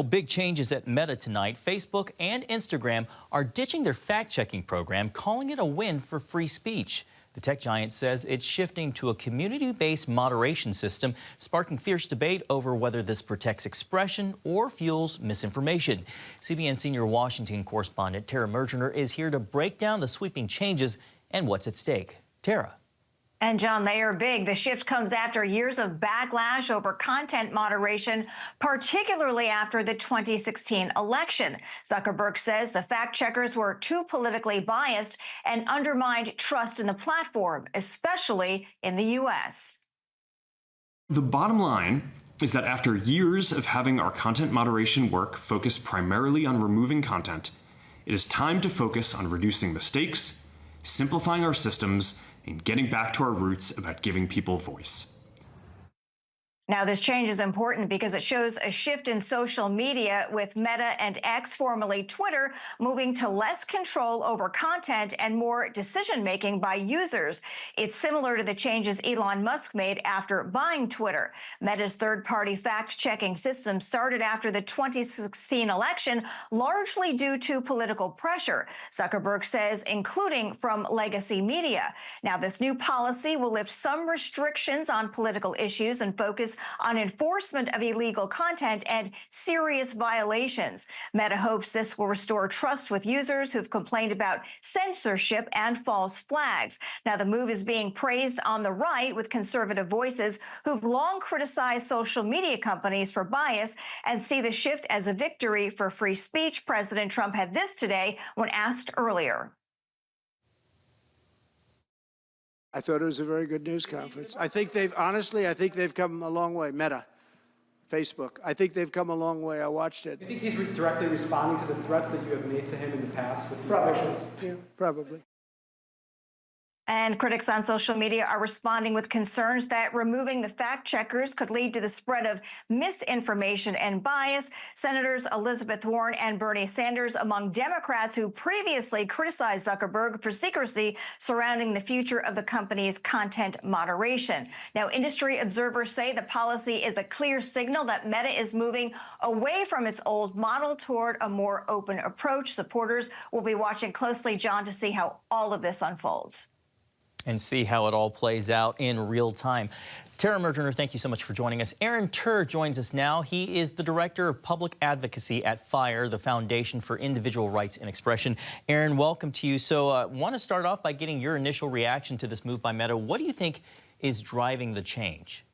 Well, big changes at Meta tonight. Facebook and Instagram are ditching their fact-checking program, calling it a win for free speech. The tech giant says it's shifting to a community-based moderation system, sparking fierce debate over whether this protects expression or fuels misinformation. CBN senior Washington correspondent Tara Mergener is here to break down the sweeping changes and what's at stake. Tara. And John, they are big. The shift comes after years of backlash over content moderation, particularly after the 2016 election. Zuckerberg says the fact checkers were too politically biased and undermined trust in the platform, especially in the U.S. The bottom line is that after years of having our content moderation work focus primarily on removing content, it is time to focus on reducing mistakes, simplifying our systems, and getting back to our roots about giving people voice. Now, this change is important because it shows a shift in social media, with Meta and X, formerly Twitter, moving to less control over content and more decision-making by users. It's similar to the changes Elon Musk made after buying Twitter. Meta's third-party fact-checking system started after the 2016 election, largely due to political pressure, Zuckerberg says, including from legacy media. Now, this new policy will lift some restrictions on political issues and focus on enforcement of illegal content and serious violations. Meta hopes this will restore trust with users who've complained about censorship and false flags. Now, the move is being praised on the right, with conservative voices who've long criticized social media companies for bias and see the shift as a victory for free speech. President Trump had this today when asked earlier. I thought it was a very good news conference. I think they've come a long way. Meta, Facebook, I think they've come a long way. I watched it. Do you think he's directly responding to the threats that you have made to him in the past with these Probably. actions? Yeah, probably. And critics on social media are responding with concerns that removing the fact checkers could lead to the spread of misinformation and bias. Senators Elizabeth Warren and Bernie Sanders among Democrats who previously criticized Zuckerberg for secrecy surrounding the future of the company's content moderation. Now, industry observers say the policy is a clear signal that Meta is moving away from its old model toward a more open approach. Supporters will be watching closely, John, to see how all of this unfolds. And see how it all plays out in real time. Tara Mergener, thank you so much for joining us. Aaron Turr joins us now. He is the Director of Public Advocacy at FIRE, the Foundation for Individual Rights and Expression. Aaron, welcome to you. So I want to start off by getting your initial reaction to this move by Meta. What do you think is driving the change?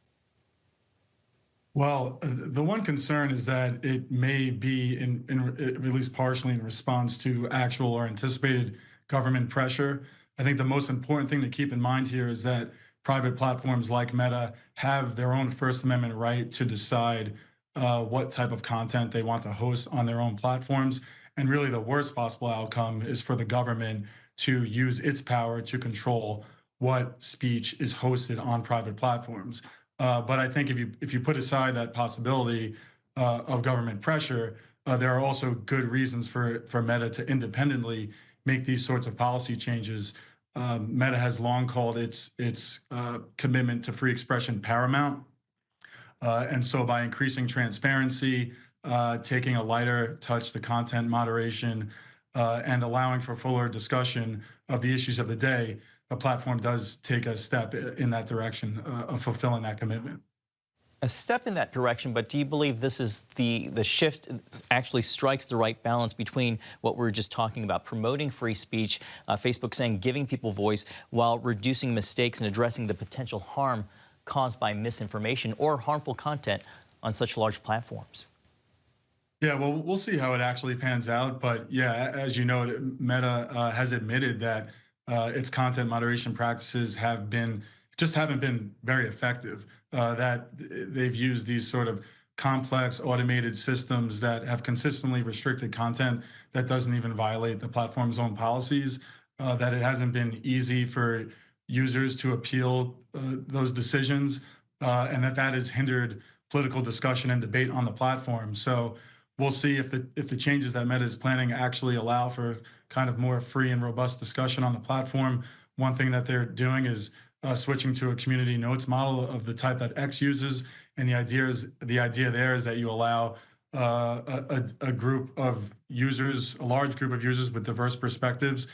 Well, the one concern is that it may be, at least partially, in response to actual or anticipated government pressure. I think the most important thing to keep in mind here is that private platforms like Meta have their own First Amendment right to decide what type of content they want to host on their own platforms. And really the worst possible outcome is for the government to use its power to control what speech is hosted on private platforms. But I think if you put aside that possibility of government pressure, there are also good reasons for Meta to independently make these sorts of policy changes. Meta has long called its commitment to free expression paramount. And so by increasing transparency, taking a lighter touch to content moderation, and allowing for fuller discussion of the issues of the day, the platform does take a step in that direction of fulfilling that commitment. A step in that direction, but do you believe this is the shift actually strikes the right balance between what we were just talking about, promoting free speech, Facebook saying giving people voice, while reducing mistakes and addressing the potential harm caused by misinformation or harmful content on such large platforms? Yeah, well, we'll see how it actually pans out. But yeah, as you know, Meta has admitted that its content moderation practices haven't been very effective. That they've used these sort of complex automated systems that have consistently restricted content that doesn't even violate the platform's own policies, that it hasn't been easy for users to appeal those decisions, and that has hindered political discussion and debate on the platform. So we'll see if the changes that Meta is planning actually allow for kind of more free and robust discussion on the platform. One thing that they're doing is switching to a community notes model of the type that X uses, and the idea there is that you allow a group of users, a large group of users with diverse perspectives,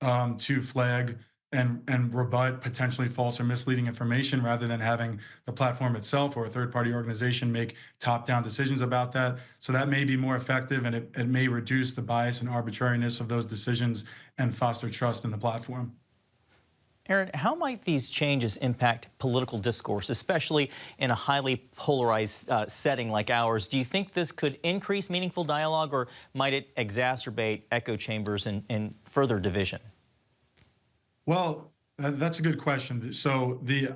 to flag and rebut potentially false or misleading information rather than having the platform itself or a third-party organization make top-down decisions about that. So that may be more effective, and it may reduce the bias and arbitrariness of those decisions and foster trust in the platform. Aaron, how might these changes impact political discourse, especially in a highly polarized setting like ours? Do you think this could increase meaningful dialogue, or might it exacerbate echo chambers and further division? Well, that's a good question. So the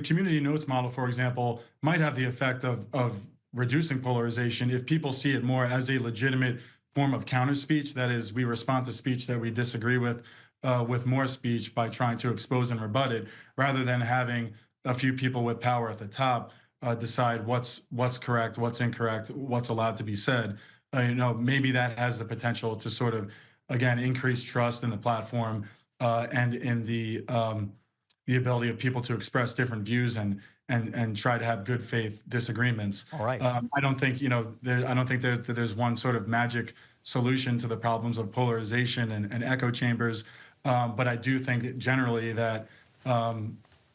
community notes model, for example, might have the effect of reducing polarization if people see it more as a legitimate form of counter speech. That is, we respond to speech that we disagree with more speech by trying to expose and rebut it, rather than having a few people with power at the top decide what's correct, what's incorrect, what's allowed to be said. Maybe that has the potential to sort of, again, increase trust in the platform and in the ability of people to express different views and try to have good faith disagreements. All right. I don't think I don't think that there's one sort of magic solution to the problems of polarization and echo chambers, but I do think that generally that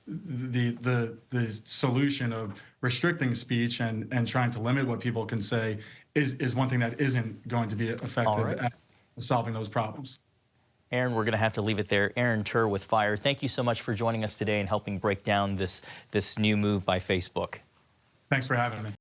the solution of restricting speech and trying to limit what people can say is one thing that isn't going to be effective at solving those problems. Aaron, we're going to have to leave it there. Aaron Turr with FIRE, thank you so much for joining us today and helping break down this new move by Facebook. Thanks for having me.